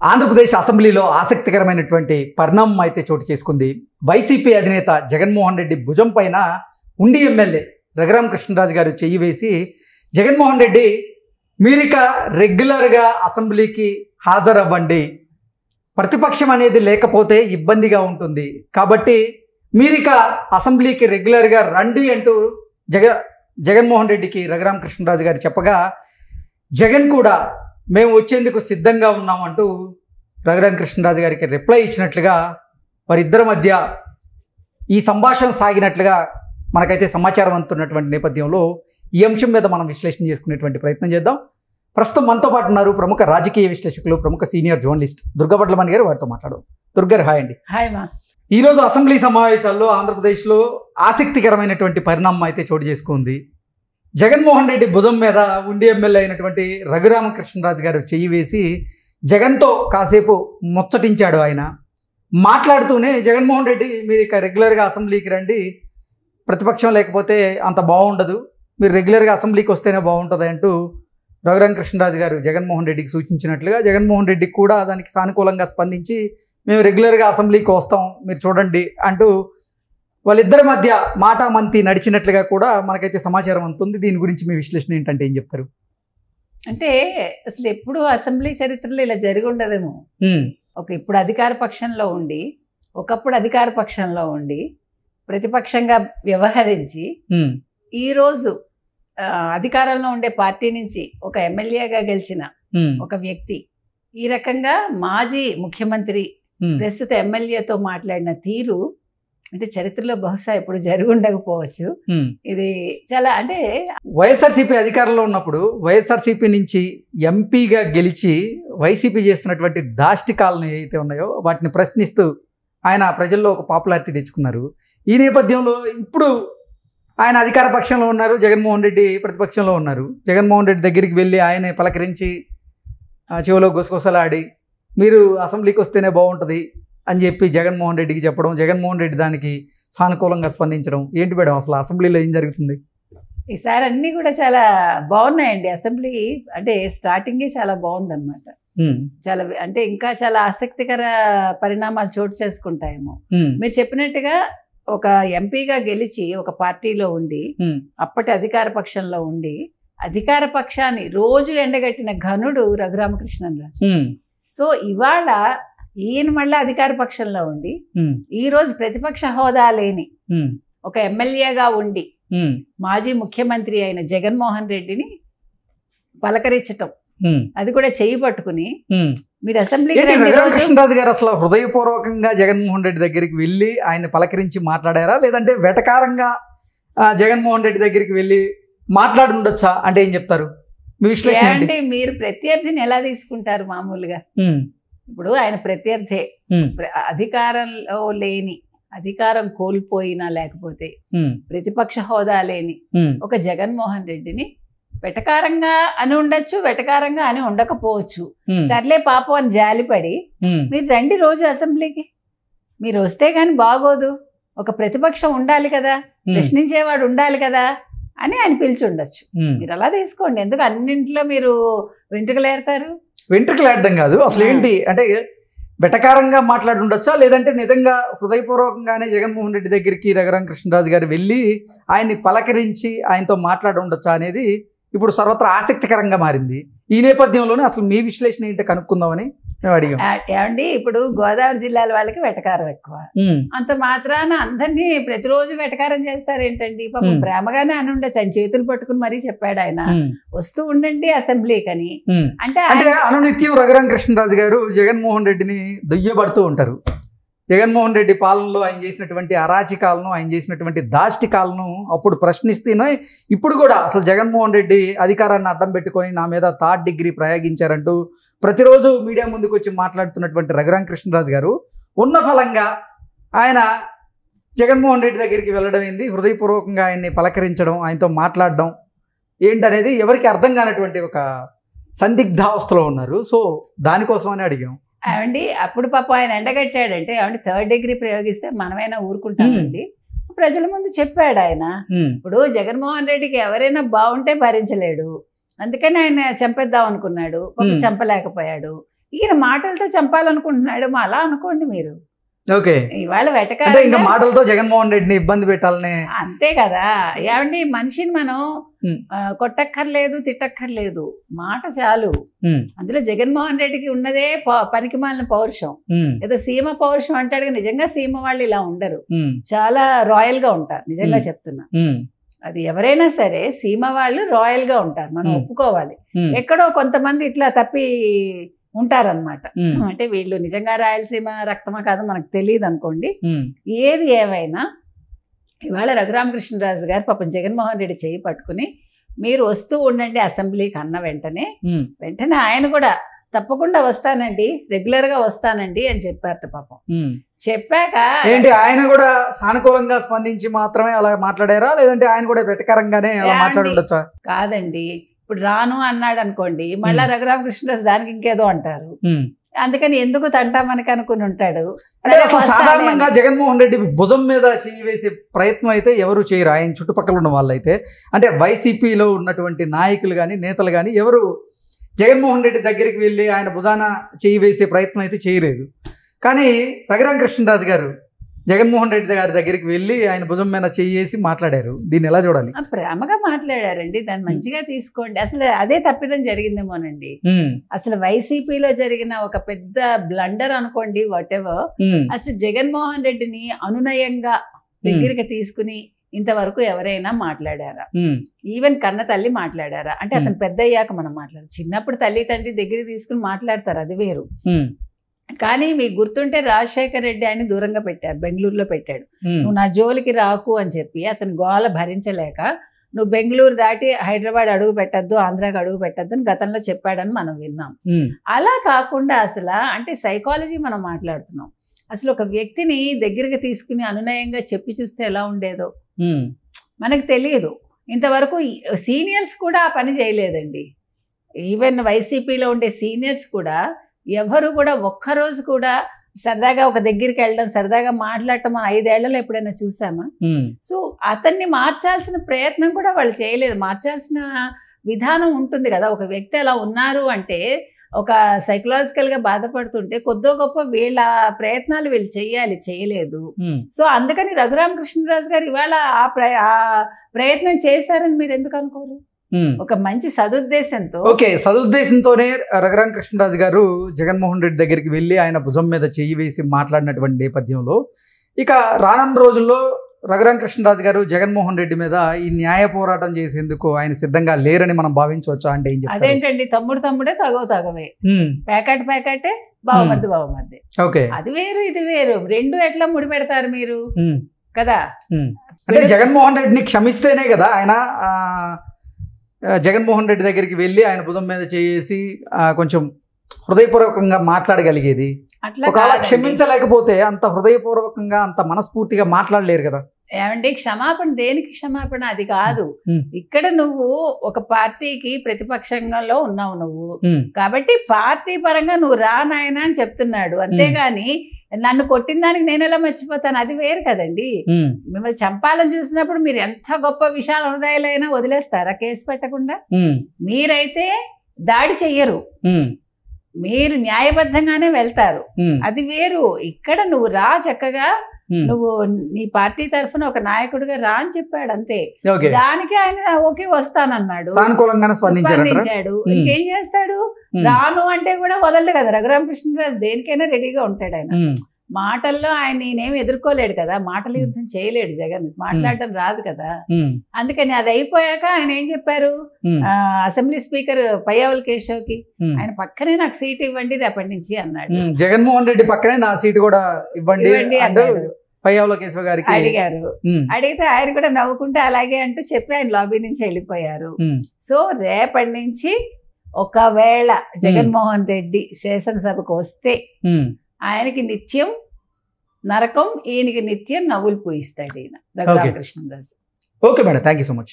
ఆంధ్రప్రదేశ్ అసెంబ్లీలో ఆసక్తికరమైనటువంటి పరిణామం అయితే చోటు చేసుకుంది. వైసీపీ అధినేత జగన్మోహన్ రెడ్డి భుజం పైన ఉండి ఎమ్మెల్యే రఘురామ కృష్ణరాజు గారు చెయ్యి వేసి, జగన్మోహన్ రెడ్డి మీరిక రెగ్యులర్గా అసెంబ్లీకి హాజరవ్వండి, ప్రతిపక్షం అనేది లేకపోతే ఇబ్బందిగా ఉంటుంది, కాబట్టి మీరిక అసెంబ్లీకి రెగ్యులర్గా రండి అంటూ జగన్మోహన్ రెడ్డికి రఘురామ కృష్ణరాజు గారు చెప్పగా, జగన్ కూడా మేము వచ్చేందుకు సిద్ధంగా ఉన్నామంటూ రఘురామ కృష్ణరాజు గారికి రిప్లై ఇచ్చినట్లుగా వారిద్దరి మధ్య ఈ సంభాషణ సాగినట్లుగా మనకైతే సమాచారం అందుతున్నటువంటి నేపథ్యంలో ఈ అంశం మీద మనం విశ్లేషణ చేసుకునేటువంటి ప్రయత్నం చేద్దాం. ప్రస్తుతం మనతో పాటు ఉన్నారు ప్రముఖ రాజకీయ విశ్లేషకులు, ప్రముఖ సీనియర్ జర్నలిస్ట్ దుర్గాపట్లమణి గారు. వారితో మాట్లాడదాం. దుర్గారు, హాయ్ అండి. హాయ్ మా. ఈరోజు అసెంబ్లీ సమావేశాల్లో ఆంధ్రప్రదేశ్లో ఆసక్తికరమైనటువంటి పరిణామం అయితే చోటు చేసుకుంది. జగన్మోహన్ రెడ్డి భుజం మీద ఉండి ఎమ్మెల్యే అయినటువంటి రఘురామ కృష్ణరాజు గారు చెయ్యి వేసి జగన్తో కాసేపు ముచ్చటించాడు. ఆయన మాట్లాడుతూనే, జగన్మోహన్ రెడ్డి మీరు ఇక రెగ్యులర్గా అసెంబ్లీకి రండి, ప్రతిపక్షం లేకపోతే అంత బాగుండదు, మీరు రెగ్యులర్గా అసెంబ్లీకి వస్తేనే బాగుంటుంది అంటూ రఘురామ కృష్ణరాజు గారు జగన్మోహన్ రెడ్డికి సూచించినట్లుగా, జగన్మోహన్ రెడ్డికి కూడా దానికి సానుకూలంగా స్పందించి మేము రెగ్యులర్గా అసెంబ్లీకి వస్తాం, మీరు చూడండి అంటూ వాళ్ళిద్దరి మధ్య మాటామంతి నడిచినట్లుగా కూడా మనకైతే సమాచారం అందుతుంది. దీని గురించి మీ విశ్లేషణ ఏంటంటే ఏం చెప్తారు? అంటే అసలు ఎప్పుడు అసెంబ్లీ చరిత్రలో ఇలా జరిగి ఉండదేమో. ఇప్పుడు అధికార పక్షంలో ఉండి, ఒకప్పుడు అధికార పక్షంలో ఉండి ప్రతిపక్షంగా వ్యవహరించి, ఈరోజు అధికారంలో ఉండే పార్టీ నుంచి ఒక ఎమ్మెల్యేగా గెలిచిన ఒక వ్యక్తి ఈ రకంగా మాజీ ముఖ్యమంత్రి ప్రస్తుత ఎమ్మెల్యేతో మాట్లాడిన తీరు అంటే చరిత్రలో బహుశా ఇప్పుడు జరిగి ఉండకపోవచ్చు. ఇది చాలా, అంటే వైఎస్ఆర్సీపీ అధికారంలో ఉన్నప్పుడు వైఎస్ఆర్సీపీ నుంచి ఎంపీగా గెలిచి వైసీపీ చేస్తున్నటువంటి దాష్టికాలను ఏవైతే ఉన్నాయో వాటిని ప్రశ్నిస్తూ ఆయన ప్రజల్లో ఒక పాపులారిటీ తెచ్చుకున్నారు. ఈ నేపథ్యంలో ఇప్పుడు ఆయన అధికార పక్షంలో ఉన్నారు, జగన్మోహన్ రెడ్డి ప్రతిపక్షంలో ఉన్నారు. జగన్మోహన్ రెడ్డి దగ్గరికి వెళ్ళి ఆయనే పలకరించి చెవిలో గుసగుసలాడి మీరు అసెంబ్లీకి వస్తేనే బాగుంటుంది అని చెప్పి జగన్మోహన్ రెడ్డికి చెప్పడం, జగన్మోహన్ రెడ్డి దానికి సానుకూలంగా స్పందించడం. ఏంటి మేడం అసలు అసెంబ్లీలో ఏం జరుగుతుంది? ఈసారి అన్నీ కూడా చాలా బాగున్నాయండి. అసెంబ్లీ అంటే స్టార్టింగే చాలా బాగుందన్నమాట. చాలా, అంటే ఇంకా చాలా ఆసక్తికర పరిణామాలు చోటు చేసుకుంటాయేమో. మీరు చెప్పినట్టుగా ఒక ఎంపీగా గెలిచి ఒక పార్టీలో ఉండి, అప్పటి అధికార పక్షంలో ఉండి అధికార పక్షాన్ని రోజు ఎండగట్టిన ఘనుడు రఘురామకృష్ణరాజు. సో ఇవాళ ఈయన మళ్ళీ అధికార పక్షంలో ఉండి ఈ రోజు ప్రతిపక్ష హోదా లేని ఒక ఎమ్మెల్యేగా ఉండి మాజీ ముఖ్యమంత్రి అయిన జగన్మోహన్ రెడ్డిని పలకరించటం, అది కూడా చెయ్యి పట్టుకుని మీరు అసెంబ్లీకి రఘురామ కృష్ణరాజు గారు అసలు హృదయపూర్వకంగా జగన్మోహన్ రెడ్డి దగ్గరికి వెళ్ళి ఆయన పలకరించి మాట్లాడారా, లేదంటే వెటకారంగా జగన్మోహన్ రెడ్డి దగ్గరికి వెళ్ళి మాట్లాడి ఉండొచ్చా అంటే ఏం చెప్తారు? మీ విశ్లేషణ అంటే మీరు ప్రత్యర్థిని ఎలా తీసుకుంటారు? మామూలుగా ఇప్పుడు ఆయన ప్రత్యర్థే, అధికారంలో లేని, అధికారం కోల్పోయినా లేకపోతే ప్రతిపక్ష హోదా లేని ఒక జగన్మోహన్ రెడ్డిని వెటకారంగా అని ఉండొచ్చు, వెటకారంగా అని ఉండకపోవచ్చు. సర్లే పాపం అని జాలిపడి మీరు రండి రోజు అసెంబ్లీకి, మీరు వస్తే కానీ బాగోదు, ఒక ప్రతిపక్షం ఉండాలి కదా, ప్రశ్నించేవాడు ఉండాలి కదా అని ఆయన పిలిచి ఉండొచ్చు. మీరు అలా తీసుకోండి. ఎందుకు అన్నింట్లో మీరు వెంట్రుకలేరుతారు? వెంట్రుకలేడడం కాదు, అసలు ఏంటి అంటే వెటకారంగా మాట్లాడి ఉండొచ్చా, లేదంటే నిజంగా హృదయపూర్వకంగానే జగన్మోహన్ రెడ్డి దగ్గరికి రఘురామ కృష్ణరాజు గారు వెళ్ళి ఆయన్ని పలకరించి ఆయనతో మాట్లాడి ఉండొచ్చా అనేది ఇప్పుడు సర్వత్రా ఆసక్తికరంగా మారింది. ఈ నేపథ్యంలోనే అసలు మీ విశ్లేషణ ఏంటో కనుక్కుందామని మేము అడిగాం. ఏమండి, ఇప్పుడు గోదావరి జిల్లాల వాళ్ళకి వెటకారం ఎక్కువ, అంత మాత్రాన అందరినీ ప్రతిరోజు వెటకారం చేస్తారేంటండి? పాపం ప్రేమగానే అని ఉండొచ్చు. ఆయన చేతులు పట్టుకుని మరీ చెప్పాడు ఆయన వస్తూ ఉండండి అసెంబ్లీకి అని. అంటే అనునిత్యం రఘురామ కృష్ణరాజు గారు జగన్మోహన్ రెడ్డిని దుయ్యబడుతూ ఉంటారు. జగన్మోహన్ రెడ్డి పాలనలో ఆయన చేసినటువంటి అరాచకాలను, ఆయన చేసినటువంటి దాష్టికాలను అప్పుడు ప్రశ్నిస్తూనే ఇప్పుడు కూడా అసలు జగన్మోహన్ రెడ్డి అధికారాన్ని అడ్డం పెట్టుకొని నా మీద థర్డ్ డిగ్రీ ప్రయోగించారంటూ ప్రతిరోజు మీడియా ముందుకు వచ్చి మాట్లాడుతున్నటువంటి రఘురామ కృష్ణరాజు గారు ఉన్న ఫలంగా ఆయన జగన్మోహన్ రెడ్డి దగ్గరికి వెళ్ళడం ఏంది, హృదయపూర్వకంగా ఆయన్ని పలకరించడం, ఆయనతో మాట్లాడడం ఏంటనేది ఎవరికి అర్థం కానటువంటి ఒక సందిగ్ధావస్థలో ఉన్నారు. సో దానికోసమని అడిగాం. ఏమండి, అప్పుడు పాప ఆయన ఎండగట్టాడంటే, ఏమంటే థర్డ్ డిగ్రీ ప్రయోగిస్తే మనమైనా ఊరుకుంటామండి? ప్రజల ముందు చెప్పాడు ఆయన. ఇప్పుడు జగన్మోహన్ రెడ్డికి ఎవరైనా బాగుంటే భరించలేడు, అందుకని ఆయన చంపేద్దాం అనుకున్నాడు, చంపలేకపోయాడు. ఈయన మాటలతో చంపాలనుకుంటున్నాడు అలా అనుకోండి మీరు. ఓకే, ఇవాళ అంటే ఇంకా మాటలతో జగన్మోహన్ రెడ్డిని ఇబ్బంది పెట్టాలని. అంతే కదా. ఏమండి మనిషిని మనం కొట్టక్కర్లేదు, తిట్టక్కర్లేదు, మాట చాలు. అందులో జగన్మోహన్ రెడ్డికి ఉన్నదే పనికి మాలిన పౌరుషం. ఏదో సీమ పౌరుషం అంటాడు, నిజంగా సీమ వాళ్ళు ఇలా ఉండరు, చాలా రాయల్ గా ఉంటారు. నిజంగా చెప్తున్నా, అది ఎవరైనా సరే సీమ వాళ్ళు రాయల్ గా ఉంటారు, మనం ఒప్పుకోవాలి. ఎక్కడో కొంతమంది ఇట్లా తప్పి ఉంటారనమాట. అంటే వీళ్ళు నిజంగా రాయలసీమ రక్తమా కాదో మనకు తెలియదు అనుకోండి. ఏది ఏమైనా ఇవాళ రఘురామకృష్ణరాజు గారు పాపం జగన్మోహన్ రెడ్డి చేయి పట్టుకుని మీరు వస్తూ ఉండండి అసెంబ్లీకి అన్న వెంటనే ఆయన కూడా తప్పకుండా వస్తానండి, రెగ్యులర్ గా వస్తానండి అని చెప్పారట పాపం. చెప్పాక ఏంటి ఆయన కూడా సానుకూలంగా స్పందించి మాత్రమే అలా మాట్లాడారా, లేదంటే ఆయన కూడా వెటకరంగానే అలా మాట్లాడుండొచ్చా? కాదండి, ఇప్పుడు రాను అన్నాడు అనుకోండి, మళ్ళా రఘురామకృష్ణరాజు దానికి ఇంకేదో అంటారు. అందుకని ఎందుకు తంటా మనకి అనుకుని ఉంటాడు. సాధారణంగా జగన్మోహన్ రెడ్డి భుజం మీద చేయి వేసే ప్రయత్నం అయితే ఎవరు చేయరు, ఆయన చుట్టుపక్కల ఉన్న వాళ్ళైతే. అంటే వైసీపీలో ఉన్నటువంటి నాయకులు కానీ నేతలు కానీ ఎవరు జగన్మోహన్ రెడ్డి దగ్గరికి వెళ్ళి ఆయన భుజాన చేయి వేసే ప్రయత్నం అయితే చేయలేదు. కానీ రఘురామకృష్ణరాజు గారు జగన్మోహన్ రెడ్డి గారి దగ్గరికి వెళ్ళి ఆయన భుజం మీద చేసి మాట్లాడారు. దీన్ని ఎలా చూడాలి? ప్రేమగా మాట్లాడారండి, దాన్ని మంచిగా తీసుకోండి. అసలు అదే తప్పిదం జరిగిందేమోనండి. అసలు వైసీపీలో జరిగిన ఒక పెద్ద బ్లండర్ అనుకోండి, వాట్ ఎవర్. అసలు జగన్మోహన్ రెడ్డిని అనునయంగా దగ్గరికి తీసుకుని ఇంతవరకు ఎవరైనా మాట్లాడారా? ఈవెన్ కన్న తల్లి మాట్లాడారా? అంటే అతను పెద్ద అయ్యాక మనం మాట్లాడారు. చిన్నప్పుడు తల్లి తండ్రి దగ్గరికి తీసుకుని మాట్లాడతారు, అది వేరు. కానీ మీకు గుర్తుంటే రాజశేఖర్ రెడ్డి ఆయన దూరంగా పెట్టారు, బెంగళూరులో పెట్టాడు. నువ్వు నా జోలికి రాకు అని చెప్పి అతని గోల భరించలేక నువ్వు బెంగళూరు దాటి హైదరాబాద్ అడుగు పెట్టద్దు, ఆంధ్రాకి అడుగు పెట్టద్దు అని గతంలో చెప్పాడని మనం విన్నాం. అలా కాకుండా అసలు అంటే సైకాలజీ మనం మాట్లాడుతున్నాం. అసలు ఒక వ్యక్తిని దగ్గరికి తీసుకుని అనునయంగా చెప్పి చూస్తే ఎలా ఉండేదో మనకు తెలియదు. ఇంతవరకు సీనియర్స్ కూడా ఆ పని చేయలేదండి. ఈవెన్ వైసీపీలో ఉండే సీనియర్స్ కూడా ఎవరు కూడా ఒక్కరోజు కూడా సరదాగా ఒక దగ్గరికి వెళ్ళడం, సరదాగా మాట్లాడటం 5 ఏళ్లలో ఎప్పుడైనా చూసామా? సో అతన్ని మార్చాల్సిన ప్రయత్నం కూడా వాళ్ళు చేయలేదు. మార్చాల్సిన విధానం ఉంటుంది కదా. ఒక వ్యక్తి అలా ఉన్నారు అంటే, ఒక సైకలాజికల్గా బాధపడుతుంటే కొద్దో గొప్ప వీళ్ళ ప్రయత్నాలు వీళ్ళు చేయాలి, చేయలేదు. సో అందుకని రఘురామకృష్ణరాజు గారు ఇవాళ ఆ ప్రయత్నం చేశారని మీరు ఎందుకు అనుకోరు? ఒక మంచి సదుద్దేశంతో. ఓకే, సదుద్దేశంతోనే రఘురామకృష్ణరాజు గారు జగన్మోహన్ రెడ్డి దగ్గరికి వెళ్ళి ఆయన భుజం మీద చెయ్యి వేసి మాట్లాడినటువంటి నేపథ్యంలో ఇక రానున్న రోజుల్లో రఘురామకృష్ణరాజు గారు జగన్మోహన్ రెడ్డి మీద ఈ న్యాయ పోరాటం చేసేందుకు ఆయన సిద్ధంగా లేరని మనం భావించవచ్చా? అంటే ఏం చెప్తారు? అదేంటండి, తమ్ముడే తగవే, ప్యాకెటే బావమర్ది. ఓకే, అది వేరు ఇది వేరు, రెండు ఎట్లా ముడి పెడతారు మీరు కదా? అంటే జగన్మోహన్ రెడ్డిని క్షమిస్తేనే కదా ఆయన జగన్మోహన్ రెడ్డి దగ్గరికి వెళ్ళి ఆయన భుజం మీద చేసి కొంచెం హృదయపూర్వకంగా మాట్లాడగలిగేది. ఒకవేళ క్షమించలేకపోతే అంత హృదయపూర్వకంగా అంత మనస్ఫూర్తిగా మాట్లాడలేరు కదా. ఏమండి, క్షమాపణ దేనికి క్షమాపణ? అది కాదు. ఇక్కడ నువ్వు ఒక పార్టీకి ప్రతిపక్షంలో ఉన్నావు నువ్వు, కాబట్టి పార్టీ పరంగా నువ్వు రా నాయనా అని చెప్తున్నాడు. అంతేగాని నన్ను కొట్టిన దానికి నేను ఎలా మర్చిపోతాను, అది వేరు కదండి. మిమ్మల్ని చంపాలని చూసినప్పుడు మీరు ఎంత గొప్ప విశాల హృదయాలైనా వదిలేస్తారా కేసు పెట్టకుండా? మీరైతే దాడి చెయ్యరు, మీరు న్యాయబద్ధంగానే వెళ్తారు, అది వేరు. ఇక్కడ నువ్వు రా, చక్కగా నువ్వు నీ పార్టీ తరఫున ఒక నాయకుడిగా రా అని చెప్పాడు, అంతే. దానికి ఆయన ఓకే వస్తానన్నాడు, స్పందించాడు. ఇంకేం చేస్తాడు? రాను అంటే కూడా వదలడు కదా రఘురామకృష్ణరాజు, దేనికైనా రెడీగా ఉంటాడు ఆయన. మాటల్లో ఆయన నేనేమి ఎదుర్కోలేడు కదా, మాటల యుద్ధం చేయలేడు జగన్, మాట్లాడటం రాదు కదా. అందుకని అది అయిపోయాక ఆయన ఏం చెప్పారు, అసెంబ్లీ స్పీకర్ పయ్యావుల కేశవ్కి ఆయన పక్కనే నాకు సీట్ ఇవ్వండి రేపటి నుంచి అన్నాడు. జగన్మోహన్ రెడ్డి పక్కనే నా సీటు కూడా ఇవ్వండి పయ్యావుల కేశవ్ గారికి అడిగారు. అడిగితే ఆయన కూడా నవ్వుకుంటే అలాగే అంటూ చెప్పి ఆయన లాబీ నుంచి వెళ్ళిపోయారు. సో రేపటి నుంచి ఒకవేళ జగన్మోహన్ రెడ్డి శాసనసభకు వస్తే ఆయనకి నిత్యం నరకం, ఈయనకి నిత్యం నవ్వులు పూయిస్తాడు ఈయన Raghurama Krishna Raju. Okay madam, thank you so much.